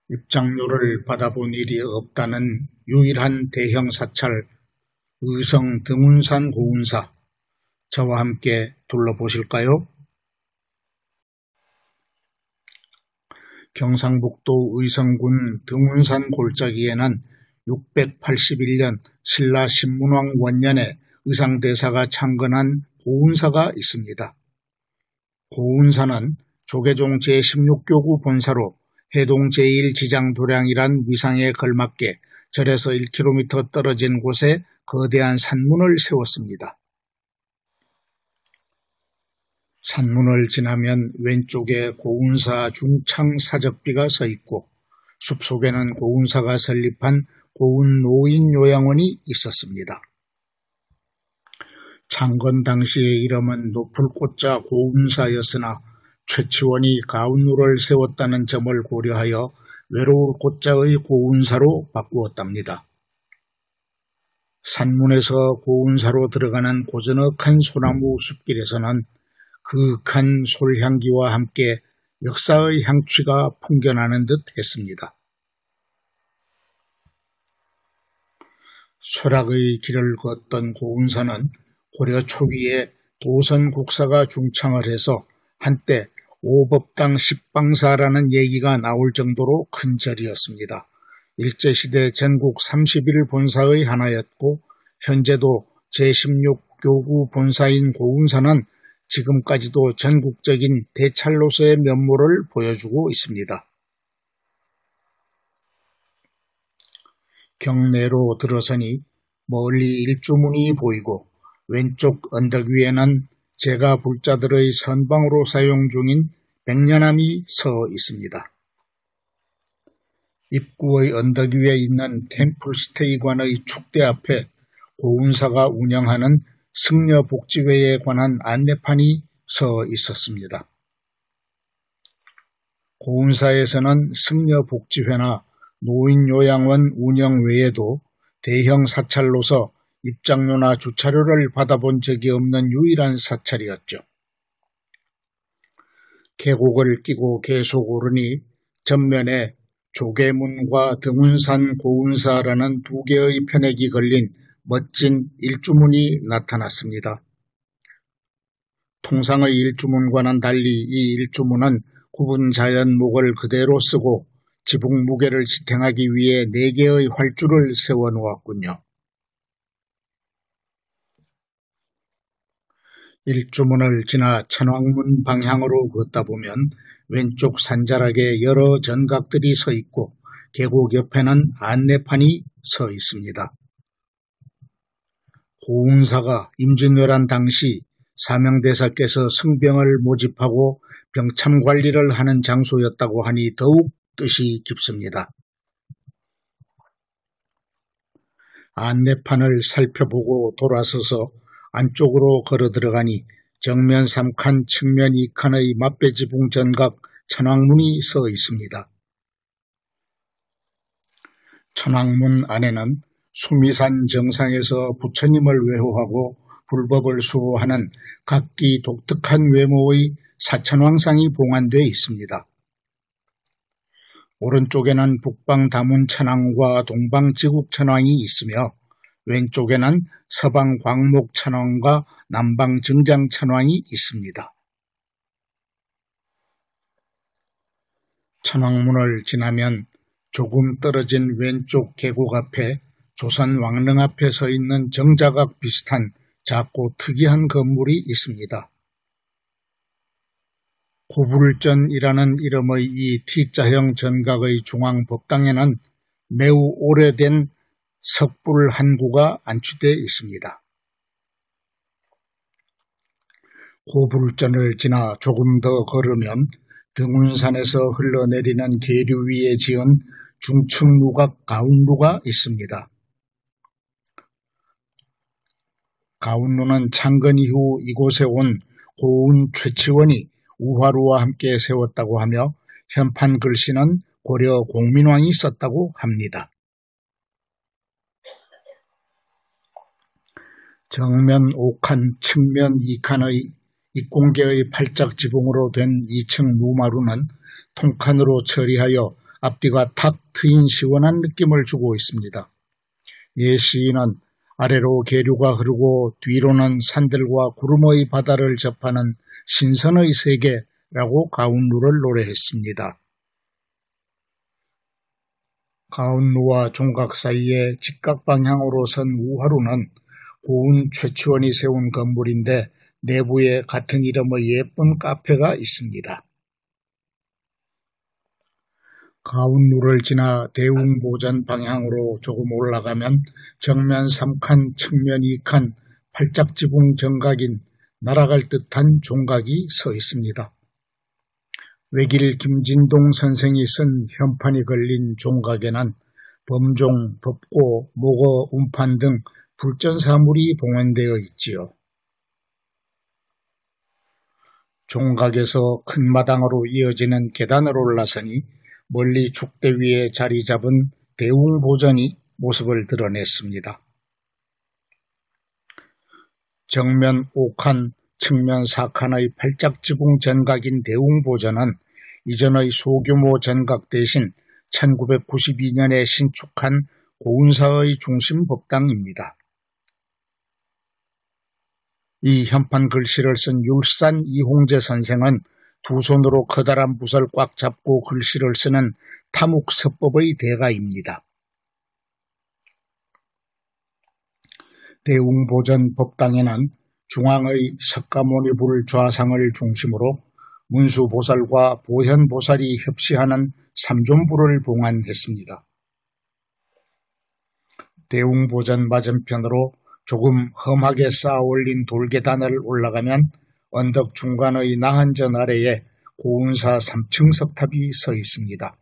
입장료를 받아본 일이 없다는 유일한 대형 사찰 의성 등운산 고운사, 저와 함께 둘러보실까요? 경상북도 의성군 등운산 골짜기에는 681년 신라 신문왕 원년에 의상대사가 창건한 고운사가 있습니다. 고운사는 조계종 제16교구 본사로 해동 제1지장도량이란 위상에 걸맞게 절에서 1km 떨어진 곳에 거대한 산문을 세웠습니다. 산문을 지나면 왼쪽에 고운사 중창 사적비가 서 있고 숲속에는 고운사가 설립한 고운노인요양원이 있었습니다. 창건 당시의 이름은 높을 꽃자 고운사였으나 최치원이 가운루를 세웠다는 점을 고려하여 외로울 꽃자의 고운사로 바꾸었답니다. 산문에서 고운사로 들어가는 고즈넉한 소나무 숲길에서는 그윽한 솔향기와 함께 역사의 향취가 풍겨나는 듯 했습니다. 쇠락의 길을 걷던 고운사는 고려 초기에 도선 국사가 중창을 해서 한때 오법당 십방사라는 얘기가 나올 정도로 큰 절이었습니다. 일제시대 전국 31 본사의 하나였고 현재도 제16교구 본사인 고운사는 지금까지도 전국적인 대찰로서의 면모를 보여주고 있습니다. 경내로 들어서니 멀리 일주문이 보이고 왼쪽 언덕 위에는 제가 불자들의 선방으로 사용 중인 백년암이 서 있습니다. 입구의 언덕 위에 있는 템플스테이관의 축대 앞에 고운사가 운영하는 승려복지회에 관한 안내판이 서 있었습니다. 고운사에서는 승려복지회나 노인요양원 운영 외에도 대형 사찰로서 입장료나 주차료를 받아본 적이 없는 유일한 사찰이었죠. 계곡을 끼고 계속 오르니 전면에 조계문과 등운산 고운사라는 두 개의 편액이 걸린 멋진 일주문이 나타났습니다. 통상의 일주문과는 달리 이 일주문은 굽은 자연목을 그대로 쓰고 지붕 무게를 지탱하기 위해 4개의 활주를 세워놓았군요. 일주문을 지나 천왕문 방향으로 걷다 보면 왼쪽 산자락에 여러 전각들이 서 있고 계곡 옆에는 안내판이 서 있습니다. 고운사가 임진왜란 당시 사명대사께서 승병을 모집하고 병참 관리를 하는 장소였다고 하니 더욱 뜻이 깊습니다. 안내판을 살펴보고 돌아서서 안쪽으로 걸어 들어가니 정면 3칸, 측면 2칸의 맛배지붕 전각 천왕문이 서 있습니다. 천왕문 안에는 수미산 정상에서 부처님을 외호하고 불법을 수호하는 각기 독특한 외모의 사천왕상이 봉안되어 있습니다. 오른쪽에는 북방 다문 천왕과 동방 지국 천왕이 있으며 왼쪽에는 서방 광목 천왕과 남방 증장 천왕이 있습니다. 천왕문을 지나면 조금 떨어진 왼쪽 계곡 앞에 조선 왕릉 앞에 서 있는 정자각 비슷한 작고 특이한 건물이 있습니다. 구불전이라는 이름의 이 T자형 전각의 중앙 법당에는 매우 오래된 석불 한 구가 안치되어 있습니다. 고불전을 지나 조금 더 걸으면 등운산에서 흘러내리는 계류 위에 지은 중층루각 가운루가 있습니다. 가운루는 창건 이후 이곳에 온 고운 최치원이 우화루와 함께 세웠다고 하며 현판 글씨는 고려 공민왕이 썼다고 합니다. 정면 5칸, 측면 2칸의 입공계의 팔짝 지붕으로 된 2층 누마루는 통칸으로 처리하여 앞뒤가 탁 트인 시원한 느낌을 주고 있습니다. 예 시인은 아래로 계류가 흐르고 뒤로는 산들과 구름의 바다를 접하는 신선의 세계라고 가운루를 노래했습니다. 가운루와 종각 사이에 직각 방향으로 선 우하루는 고운 최치원이 세운 건물인데 내부에 같은 이름의 예쁜 카페가 있습니다. 가운루를 지나 대웅보전 방향으로 조금 올라가면 정면 3칸, 측면 2칸, 팔짝지붕 정각인 날아갈 듯한 종각이 서 있습니다. 외길 김진동 선생이 쓴 현판이 걸린 종각에는 범종, 법고, 목어, 운판 등 불전사물이 봉헌되어 있지요. 종각에서 큰 마당으로 이어지는 계단을 올라서니 멀리 축대 위에 자리 잡은 대웅보전이 모습을 드러냈습니다. 정면 5칸, 측면 4칸의 팔짝지붕 전각인 대웅보전은 이전의 소규모 전각 대신 1992년에 신축한 고운사의 중심 법당입니다. 이 현판 글씨를 쓴 율산 이홍재 선생은 두 손으로 커다란 붓을 꽉 잡고 글씨를 쓰는 타묵서법의 대가입니다. 대웅보전 법당에는 중앙의 석가모니불 좌상을 중심으로 문수보살과 보현보살이 협시하는 삼존불을 봉헌했습니다. 대웅보전 맞은편으로 조금 험하게 쌓아 올린 돌계단을 올라가면 언덕 중간의 나한전 아래에 고운사 3층 석탑이 서 있습니다.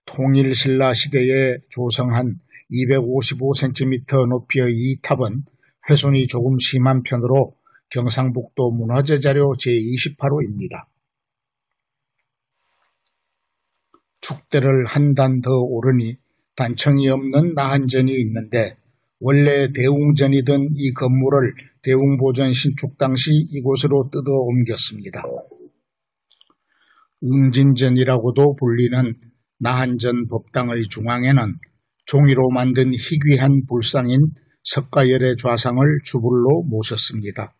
통일신라 시대에 조성한 255cm 높이의 이 탑은 훼손이 조금 심한 편으로 경상북도 문화재자료 제28호입니다. 축대를 한 단 더 오르니 단청이 없는 나한전이 있는데 원래 대웅전이던 이 건물을 대웅보전 신축 당시 이곳으로 뜯어 옮겼습니다. 응진전이라고도 불리는 나한전 법당의 중앙에는 종이로 만든 희귀한 불상인 석가열의 좌상을 주불로 모셨습니다.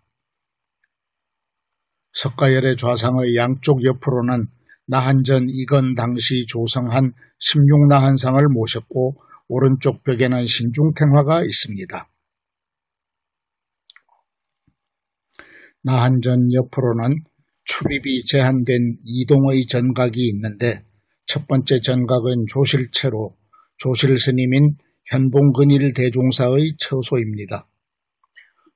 석가열의 좌상의 양쪽 옆으로는 나한전 이건 당시 조성한 16나한상을 모셨고 오른쪽 벽에는 신중탱화가 있습니다. 나한전 옆으로는 출입이 제한된 이동의 전각이 있는데 첫 번째 전각은 조실체로 조실스님인 현봉근일 대종사의 처소입니다.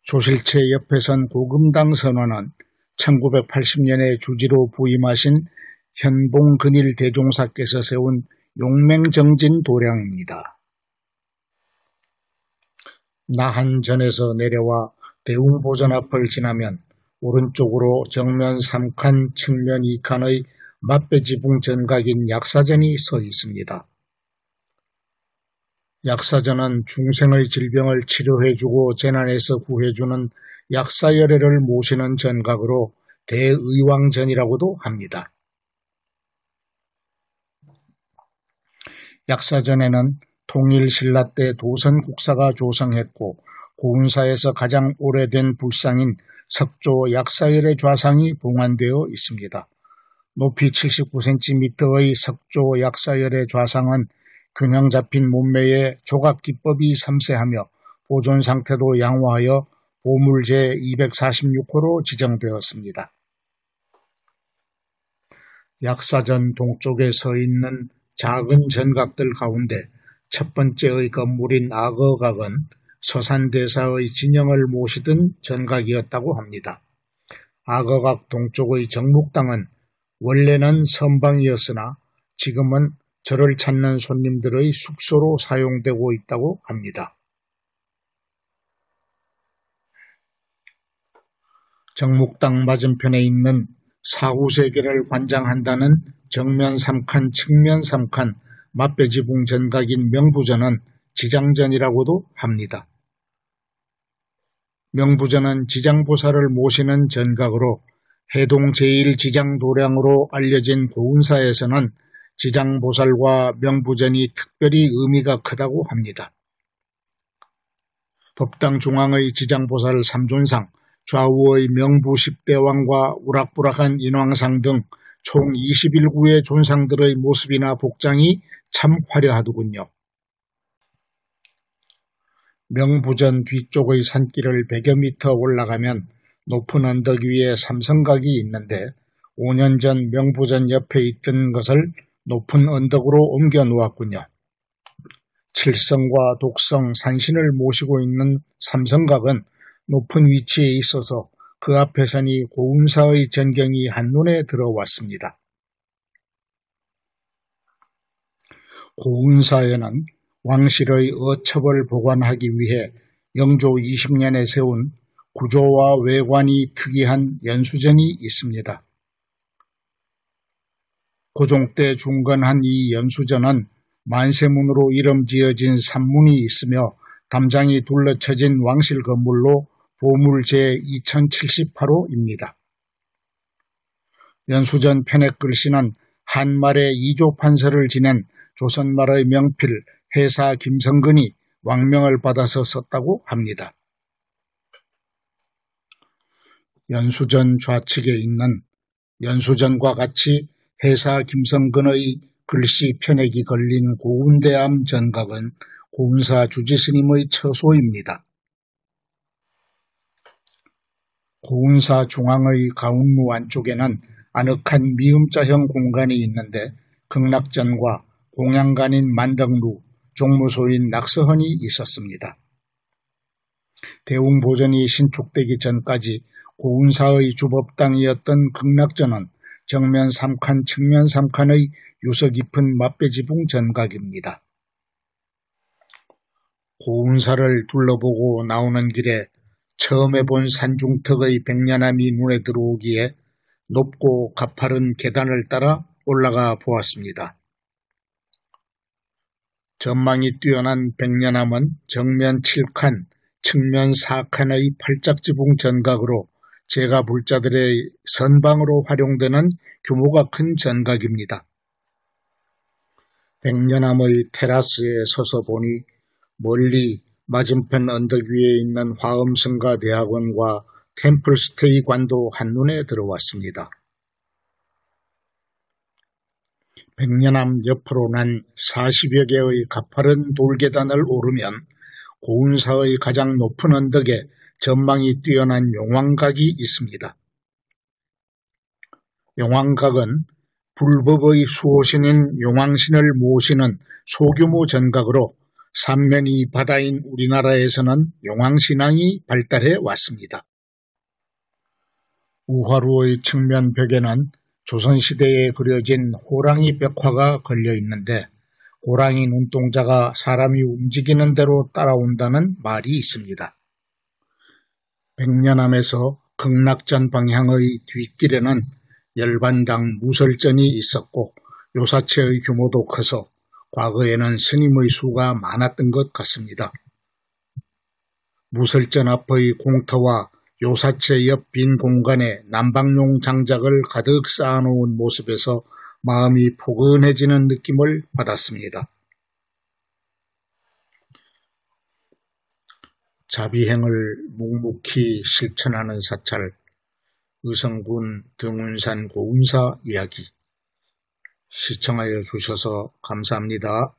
조실체 옆에 선 고금당 선원은 1980년에 주지로 부임하신 현봉근일 대종사께서 세운 용맹정진 도량입니다. 나한전에서 내려와 대웅보전 앞을 지나면 오른쪽으로 정면 3칸, 측면 2칸의 맛배지붕 전각인 약사전이 서 있습니다. 약사전은 중생의 질병을 치료해주고 재난에서 구해주는 약사열애를 모시는 전각으로 대의왕전이라고도 합니다. 약사전에는 통일신라 때 도선국사가 조성했고 고운사에서 가장 오래된 불상인 석조 약사열의 좌상이 봉헌되어 있습니다. 높이 79cm의 석조 약사열의 좌상은 균형 잡힌 몸매에 조각기법이 섬세하며 보존 상태도 양호하여 보물 제246호로 지정되었습니다. 약사전 동쪽에 서 있는 작은 전각들 가운데 첫 번째의 건물인 악어각은 서산대사의 진영을 모시던 전각이었다고 합니다. 악어각 동쪽의 정묵당은 원래는 선방이었으나 지금은 절을 찾는 손님들의 숙소로 사용되고 있다고 합니다. 정묵당 맞은편에 있는 사후세계를 관장한다는 정면 3칸, 측면 3칸, 맛배지붕 전각인 명부전은 지장전이라고도 합니다. 명부전은 지장보살을 모시는 전각으로 해동 제1지장도량으로 알려진 고운사에서는 지장보살과 명부전이 특별히 의미가 크다고 합니다. 법당 중앙의 지장보살 삼존상, 좌우의 명부 10대왕과 우락부락한 인왕상 등 총 21구의 존상들의 모습이나 복장이 참 화려하더군요. 명부전 뒤쪽의 산길을 100여 미터 올라가면 높은 언덕 위에 삼성각이 있는데 5년 전 명부전 옆에 있던 것을 높은 언덕으로 옮겨 놓았군요. 칠성과 독성, 산신을 모시고 있는 삼성각은 높은 위치에 있어서 그 앞에 서니 고운사의 전경이 한눈에 들어왔습니다. 고운사에는 왕실의 어첩을 보관하기 위해 영조 20년에 세운 구조와 외관이 특이한 연수전이 있습니다. 고종 때 중건한 이 연수전은 만세문으로 이름 지어진 산문이 있으며 담장이 둘러쳐진 왕실 건물로 보물 제2078호입니다. 연수전 편액 글씨는 한말의 이조판서를 지낸 조선말의 명필 해사 김성근이 왕명을 받아서 썼다고 합니다. 연수전 좌측에 있는 연수전과 같이 해사 김성근의 글씨 편액이 걸린 고운대암 전각은 고운사 주지스님의 처소입니다. 고운사 중앙의 가운무 안쪽에는 아늑한 미음자형 공간이 있는데 극락전과 공양간인 만덕루, 종무소인 낙서헌이 있었습니다. 대웅보전이 신축되기 전까지 고운사의 주법당이었던 극락전은 정면 3칸, 측면 3칸의 유서 깊은 맛배지붕 전각입니다. 고운사를 둘러보고 나오는 길에 처음에 본 산중턱의 백년암이 눈에 들어오기에 높고 가파른 계단을 따라 올라가 보았습니다. 전망이 뛰어난 백년암은 정면 7칸, 측면 4칸의 팔짝지붕 전각으로 제가 불자들의 선방으로 활용되는 규모가 큰 전각입니다. 백년암의 테라스에 서서 보니 멀리 맞은편 언덕 위에 있는 화엄성가대학원과 템플스테이 관도 한눈에 들어왔습니다. 백년암 옆으로 난 40여 개의 가파른 돌계단을 오르면 고운사의 가장 높은 언덕에 전망이 뛰어난 용왕각이 있습니다. 용왕각은 불법의 수호신인 용왕신을 모시는 소규모 전각으로 삼면이 바다인 우리나라에서는 용왕신앙이 발달해 왔습니다. 우화루의 측면 벽에는 조선시대에 그려진 호랑이 벽화가 걸려 있는데 호랑이 눈동자가 사람이 움직이는 대로 따라온다는 말이 있습니다. 백년암에서 극락전 방향의 뒷길에는 열반당 무설전이 있었고 요사체의 규모도 커서 과거에는 스님의 수가 많았던 것 같습니다. 무설전 앞의 공터와 요사체 옆 빈 공간에 남방용 장작을 가득 쌓아놓은 모습에서 마음이 포근해지는 느낌을 받았습니다. 자비행을 묵묵히 실천하는 사찰, 의성군 등운산 고운사 이야기 시청하여 주셔서 감사합니다.